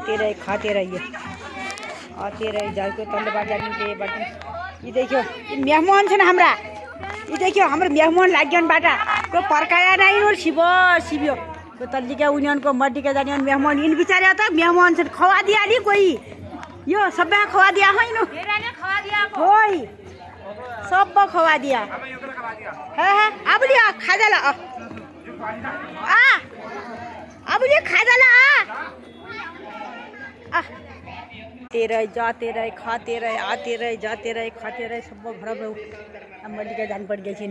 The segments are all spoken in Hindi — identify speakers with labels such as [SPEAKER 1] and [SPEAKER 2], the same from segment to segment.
[SPEAKER 1] आते रहे खाते रहिए, आते रहे जाके तल्लो बाजार के बाटे। ये देखियो मेहमान छन् हाम्रा, ये देखियो हाम्रो मेहमान लाग्यन् बाटा को पर्काया नहीं और शिवो शिवियो को तल्ली के उनियन को मड्डी के जानियन मेहमान इन बिचारे त मेहमान छन् खवा दिया नि कोही यो सबै खवा दिया हैन हेराले खवा दिया होई सब खवा दिया है अब लिया खाजाला आ अब ये खाजाला आ तेरे जाते रहे खाते रहे आते रहे जाते रहे खाते रहे सब भरा बहु हम मल्लिका जान पड़ गए छे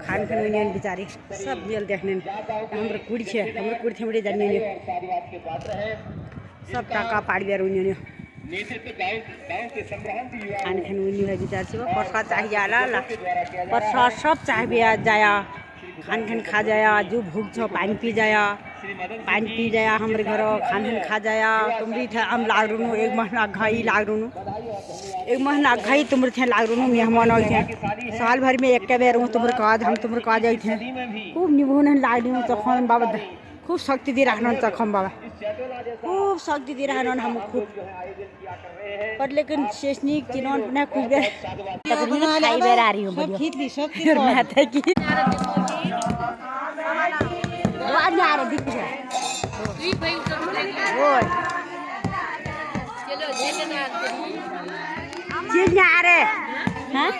[SPEAKER 1] खान खान यूनियन बिचारी सब मेल देखने हाम्रो कुडी छे हाम्रो कुडी थेमडे जान्ने सब टाका पाडिया यूनियन खान खान यूनियन बिचार से परसा चाहिए आला परसा सब चाहिए जाया खान खान खा जाया जो भूख छ पानी पी जाया पानी पी जाया हमारे घर खान खान खा जाया तुम्हारी थे हम लाग रूनु एक महीना घाई लाग रूनु एक महीना घाई तुम्हारे थे लाग रूनु मेहमान आई थे साल भर में एक बेर तुम्हारे काज हम तुम्हारे काज आई थे खूब निभुन लाग दूँ चखन बाबा खूब शक्ति दी रखना चखम बाबा खूब शक्ति दी रहना हम खूब पर लेकिन शेषनिक चिनौन पुनः खूब खाई बेर आ रही हूँ आज आ रहा दिख रहा चीज आ रहे हैं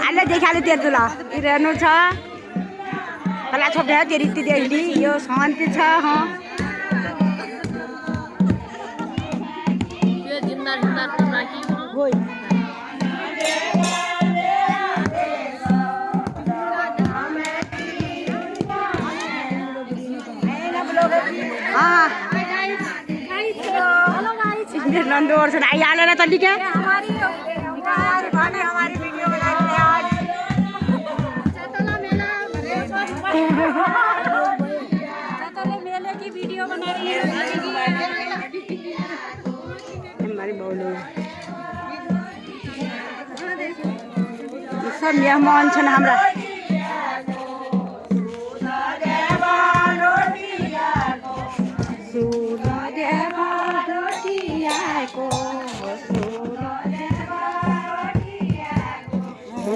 [SPEAKER 1] आले देखा ले तेरे तुला इरेनो छा कला छप है तेरी ती देखली यो शांति छा हां ये जिंदा जिंदा राखी होई हाँ नंदू और सुनाई आ लेना तल्ली के हमारी वीडियो बनाने आज चतला मेला चतले मेले की वीडियो बना रही है हमारी बोलो सब मेहमान छन हमरा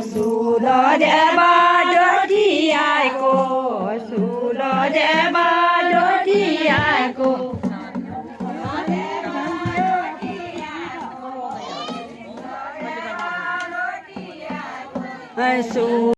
[SPEAKER 1] Sulo deba dodi aiko, sulo deba dodi aiko. Sulo